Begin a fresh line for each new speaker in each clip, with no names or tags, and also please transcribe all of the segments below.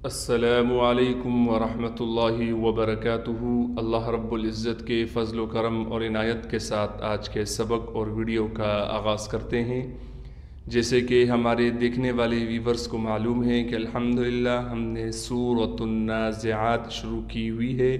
السلام علیکم ورحمۃ اللہ وبرکاتہ۔ اللہ رب العزت کے فضل و کرم اور عنایت کے ساتھ آج کے سبق اور ویڈیو کا آغاز کرتے ہیں۔ جیسے کہ ہمارے دیکھنے والے ویورز کو معلوم ہے کہ الحمدللہ ہم نے سورۃ النازعات شروع کی ہوئی ہے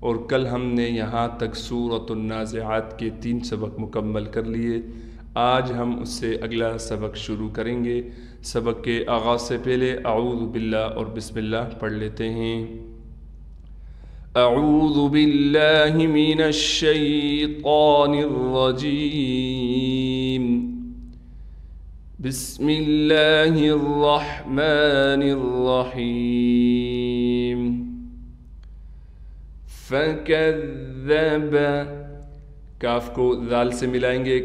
اور کل ہم نے یہاں تک سورۃ النازعات کے 3 سبق مکمل کر لیے۔ آج ہم اس سے اگلا سبق شروع کریں گے۔ سبق کے آغاز سے پہلے اعوذ باللہ اور بسم اللہ پڑھ لیتے ہیں۔ اعوذ باللہ من الشیطان الرجیم، بسم اللہ الرحمن الرحیم۔ فکذب، کاف کو ذال سے ملائیں گے،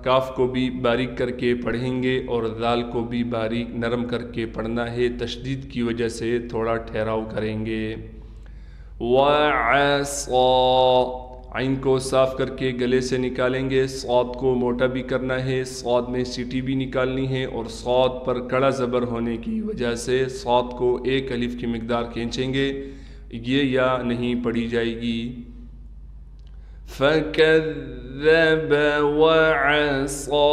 کاف کو بھی باریک کر کے پڑھیں گے اور ذال کو بھی باریک نرم کر کے پڑھنا ہے، تشدید کی وجہ سے تھوڑا ٹھہراؤ کریں گے۔ وَعَصَى، عین کو صاف کر کے گلے سے نکالیں گے، صاد کو موٹا بھی کرنا ہے، صاد میں سیٹی بھی نکالنی ہے اور صاد پر کڑا زبر ہونے کی وجہ سے صاد کو 1 الف کی مقدار کھینچیں گے، یہ یا نہیں پڑھی جائے گی۔ فَكَذَّبَ وَعَصَى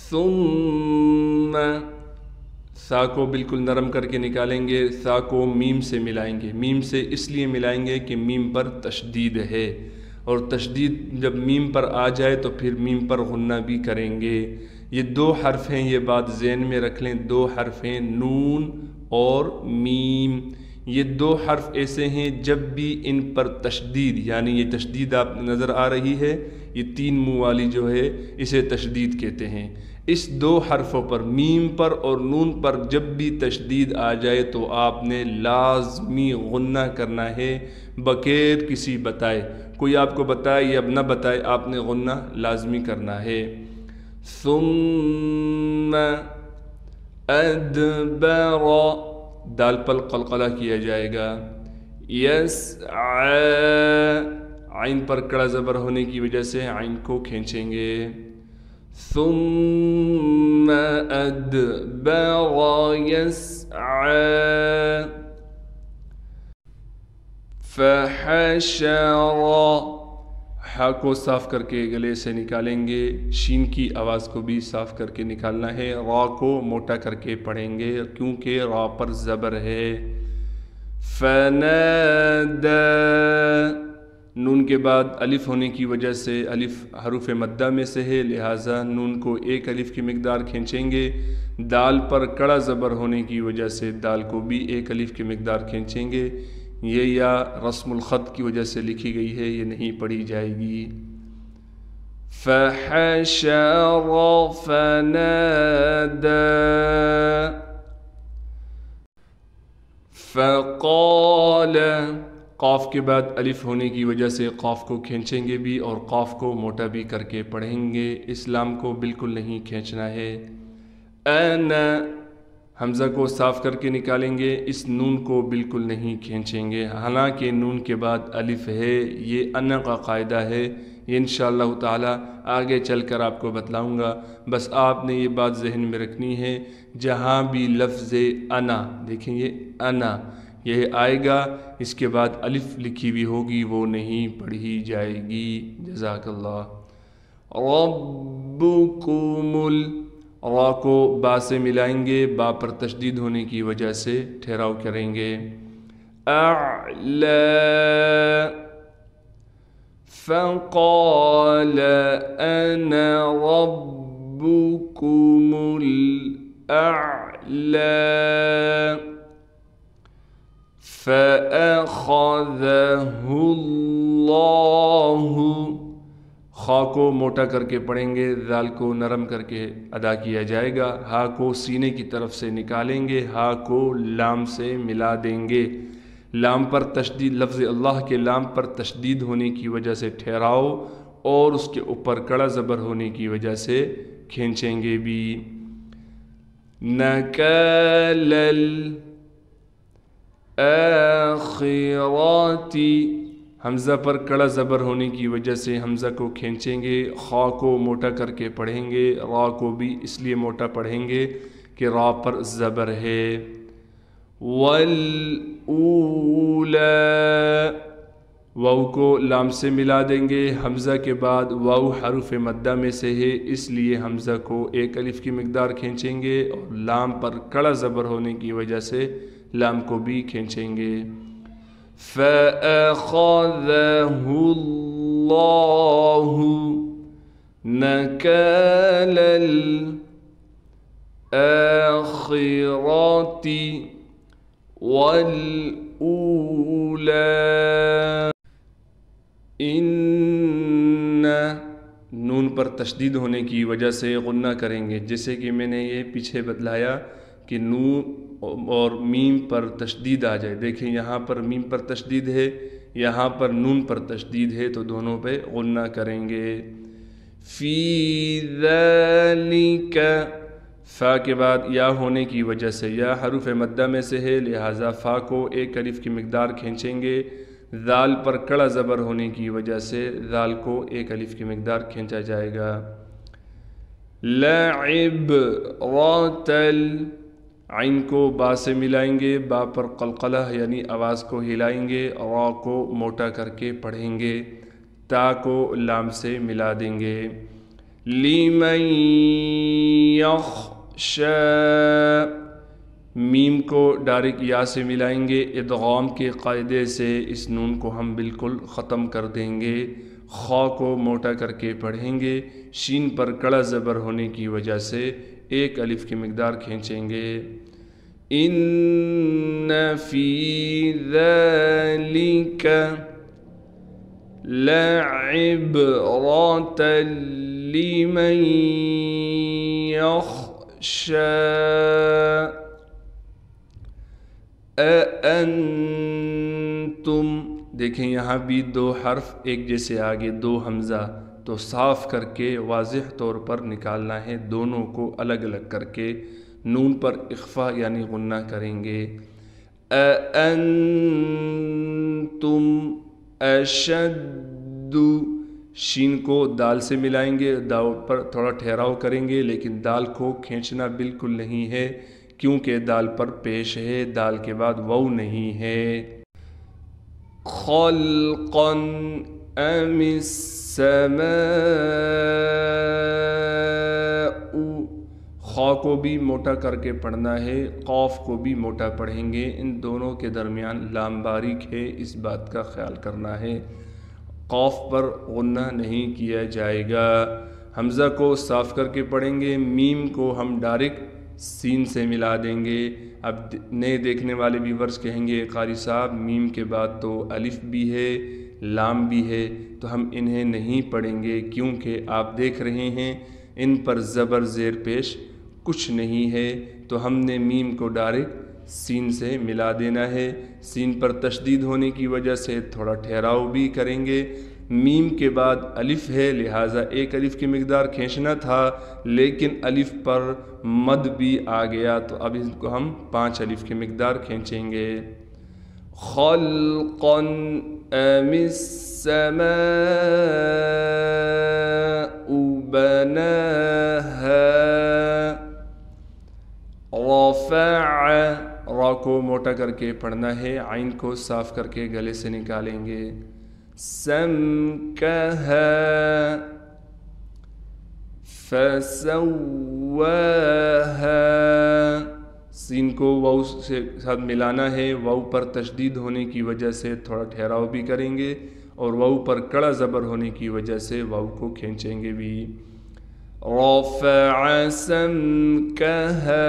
ثُمَّ، سا کو بالکل نرم کر کے نکالیں گے، سا کو میم سے ملائیں گے۔ میم سے اس لیے ملائیں گے کہ میم پر تشدید ہے اور تشدید جب میم پر آ جائے تو پھر میم پر غنہ بھی کریں گے۔ یہ 2 حرف ہیں، یہ بات ذہن میں رکھ لیں، 2 حرف ہیں، نون اور میم۔ یہ 2 حرف ایسے ہیں جب بھی ان پر تشدید، یعنی یہ تشدید آپ نظر آ رہی ہے، یہ 3 منہ والی جو ہے اسے تشدید کہتے ہیں۔ اس 2 حرفوں پر، میم پر اور نون پر جب بھی تشدید آ جائے تو آپ نے لازمی غنہ کرنا ہے بغیر کسی بتائے، کوئی آپ کو بتائے یا نہ بتائے، آپ نے غنہ لازمی کرنا ہے۔ ثم ادبر، دال پر قلقلہ کیا جائے گا۔ یسعی، عین پر کڑا زبر ہونے کی وجہ سے عین کو کھینچیں گے۔ ثم ادبر یسعی، فحشر، ہا کو صاف کر کے گلے سے نکالیں گے، شین کی آواز کو بھی صاف کر کے نکالنا ہے، را کو موٹا کر کے پڑھیں گے کیونکہ را پر زبر ہے۔ فنادى، نون کے بعد الف ہونے کی وجہ سے الف حروف مدہ میں سے ہے، لہٰذا نون کو 1 الف کی مقدار کھینچیں گے۔ دال پر کڑا زبر ہونے کی وجہ سے دال کو بھی 1 الف کی مقدار کھینچیں گے، یہ یا رسم الخط کی وجہ سے لکھی گئی ہے، یہ نہیں پڑھی جائے گی۔ فحشر فنادى، فقال، قاف کے بعد الف ہونے کی وجہ سے قاف کو کھینچیں گے بھی اور قاف کو موٹا بھی کر کے پڑھیں گے، اسلام کو بالکل نہیں کھینچنا ہے۔ انا، حمزہ کو صاف کر کے نکالیں گے، اس نون کو بالکل نہیں کھینچیں گے، حالانکہ نون کے بعد الف ہے، یہ انا کا قاعدہ ہے، یہ انشاءاللہ تعالی آگے چل کر آپ کو بتلاؤں گا، بس آپ نے یہ بات ذہن میں رکھنی ہے، جہاں بھی لفظ انا، دیکھیں یہ انا یہ آئے گا، اس کے بعد الف لکھی بھی ہوگی، وہ نہیں پڑھی جائے گی۔ جزاک اللہ۔ ربکم، را کو با سے ملائیں گے، با پر تشدید ہونے کی وجہ سے ٹھہراؤ کریں گے۔ اعلی، فقال انا ربکم الاعلی، فأخذه اللہ، خا کو موٹا کر کے پڑھیں گے، ذال کو نرم کر کے ادا کیا جائے گا، ہا کو سینے کی طرف سے نکالیں گے، ہا کو لام سے ملا دیں گے، لام پر تشدید، لفظ اللہ کے لام پر تشدید ہونے کی وجہ سے ٹھہراؤ اور اس کے اوپر کڑا زبر ہونے کی وجہ سے کھینچیں گے بھی۔ نکال الاخرتی، حمزہ پر کڑا زبر ہونے کی وجہ سے حمزہ کو کھینچیں گے، خا کو موٹا کر کے پڑھیں گے، را کو بھی اس لیے موٹا پڑھیں گے کہ را پر زبر ہے۔ والاولا، واو کو لام سے ملا دیں گے، حمزہ کے بعد واو حرف مدہ میں سے ہے، اس لیے حمزہ کو ایک الف کی مقدار کھینچیں گے، اور لام پر کڑا زبر ہونے کی وجہ سے لام کو بھی کھینچیں گے۔ فَأَخَذَهُ اللَّهُ نَكَالَ الْآخِرَةِ وَالْأُولَى۔ ان نون پر تشدید ہونے کی وجہ سے غنہ کریں گے، جیسے کہ میں نے یہ پیچھے بتلایا کہ نون اور میم پر تشدید آ جائے۔ دیکھیں یہاں پر میم پر تشدید ہے، یہاں پر نون پر تشدید ہے، تو دونوں پہ غنہ کریں گے۔ فی ذالک، فا کے بعد یا ہونے کی وجہ سے، یا حروف مدہ میں سے ہے، لہٰذا فا کو ایک الف کی مقدار کھینچیں گے، ذال پر کڑا زبر ہونے کی وجہ سے ذال کو ایک الف کی مقدار کھینچا جائے گا۔ لعبرۃ، عین کو با سے ملائیں گے، با پر قلقلہ یعنی آواز کو ہلائیں گے، را کو موٹا کر کے پڑھیں گے، تا کو لام سے ملا دیں گے۔ لمن یخشی، میم کو ڈائریک یا سے ملائیں گے، ادغام کے قاعدے سے اس نون کو ہم بالکل ختم کر دیں گے، خا کو موٹا کر کے پڑھیں گے، شین پر کڑا زبر ہونے کی وجہ سے ایک الف کی مقدار کھینچیں گے۔ ان فی ذالک لعبرۃ لمن یخشی۔ انتم، دیکھیں یہاں بھی دو حرف ایک جیسے آگے، دو حمزہ، تو صاف کر کے واضح طور پر نکالنا ہے، دونوں کو الگ الگ کر کے نون پر اخفا یعنی غنہ کریں گے۔ انتم اشد، شین کو دال سے ملائیں گے، دال پر تھوڑا ٹھہراؤ کریں گے، لیکن دال کو کھینچنا بالکل نہیں ہے، کیونکہ دال پر پیش ہے، دال کے بعد واو نہیں ہے۔ خلقا ام السماء، خا کو بھی موٹا کر کے پڑھنا ہے، قاف کو بھی موٹا پڑھیں گے، ان دونوں کے درمیان لام باریک ہے، اس بات کا خیال کرنا ہے، قاف پر غنہ نہیں کیا جائے گا۔ حمزہ کو صاف کر کے پڑھیں گے، میم کو ہم ڈائریکٹ سین سے ملا دیں گے۔ اب نئے دیکھنے والے ویورز کہیں گے قاری صاحب میم کے بعد تو الف بھی ہے، لام بھی ہے، تو ہم انہیں نہیں پڑھیں گے، کیونکہ آپ دیکھ رہے ہیں ان پر زبر زیر پیش کچھ نہیں ہے، تو ہم نے میم کو ڈائریکٹ سین سے ملا دینا ہے۔ سین پر تشدید ہونے کی وجہ سے تھوڑا ٹھہراؤ بھی کریں گے، میم کے بعد الف ہے، لہٰذا ایک الف کی مقدار کھینچنا تھا، لیکن الف پر مد بھی آ گیا، تو اب اس کو ہم 5 الف کی مقدار کھینچیں گے۔ خلقا ام السماء بناها، رفع، را کو موٹا کر کے پڑھنا ہے، عین کو صاف کر کے گلے سے نکالیں گے۔ سمکها فسواها، سین کو واو سے ساتھ ملانا ہے، واو پر تشدید ہونے کی وجہ سے تھوڑا ٹھہراؤ بھی کریں گے، اور واو پر کڑا زبر ہونے کی وجہ سے واو کو کھینچیں گے بھی۔ رفع سمکها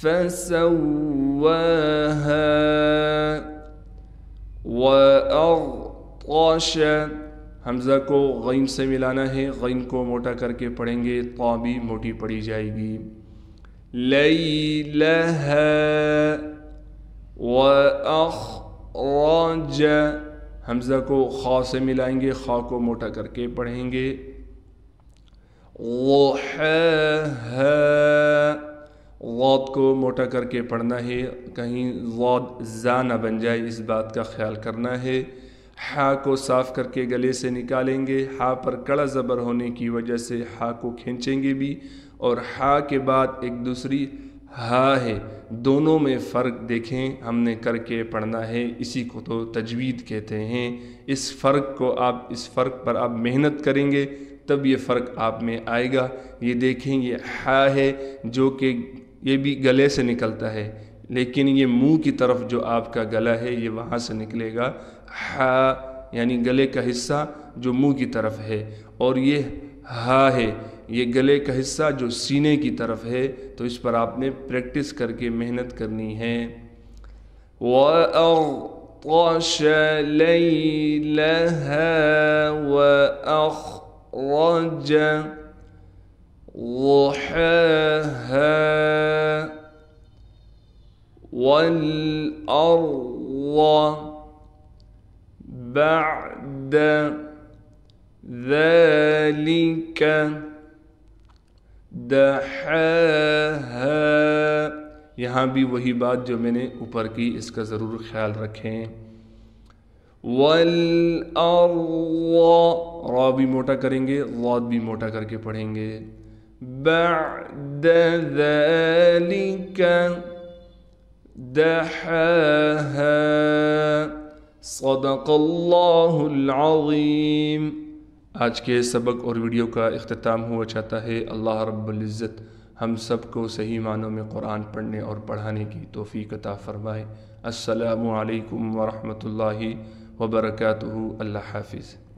فسواها، وأغطش، حمزہ کو غین سے ملانا ہے، غین کو موٹا کر کے پڑھیں گے، طا بھی موٹی پڑھی جائے گی۔ لیلہا، وأخرج، حمزہ کو خا سے ملائیں گے، خا کو موٹا کر کے پڑھیں گے۔ ضحاہا، ضاد کو موٹا کر کے پڑھنا ہے، کہیں ضاد زا نہ بن جائے، اس بات کا خیال کرنا ہے۔ ہا کو صاف کر کے گلے سے نکالیں گے، ہا پر کڑا زبر ہونے کی وجہ سے ہا کو کھینچیں گے بھی، اور ہا کے بعد ایک دوسری ہا ہے، دونوں میں فرق دیکھیں، ہم نے کر کے پڑھنا ہے، اسی کو تو تجوید کہتے ہیں۔ اس فرق پر آپ محنت کریں گے تب یہ فرق آپ میں آئے گا۔ یہ دیکھیں، یہ ہا ہے جو کہ یہ بھی گلے سے نکلتا ہے، لیکن یہ منہ کی طرف جو آپ کا گلا ہے یہ وہاں سے نکلے گا، ہا یعنی گلے کا حصہ جو منہ کی طرف ہے، اور یہ ہا ہے یہ گلے کا حصہ جو سینے کی طرف ہے۔ تو اس پر آپ نے پریکٹس کر کے محنت کرنی ہے۔ وَأَغْطَشَ لَيْلَهَا وَأَخْرَجَ ضُحَاهَا وَالْأَرْضَ بَعْدَ ذَلِكَ دَحَاهَا۔ یہاں بھی وہی بات جو میں نے اوپر کی، اس کا ضرور خیال رکھیں۔ وَالْأَرْضَ، را بھی موٹا کریں گے، ضاد بھی موٹا کر کے پڑھیں گے۔ بَعْدَ ذَلِكَ دَحَاهَا۔ صدق اللہ العظیم۔ آج کے سبق اور ویڈیو کا اختتام ہوا چاہتا ہے۔ اللہ رب العزت ہم سب کو صحیح معنوں میں قرآن پڑھنے اور پڑھانے کی توفیق عطا فرمائے۔ السلام علیکم ورحمۃ اللہ وبرکاتہ۔ اللہ حافظ۔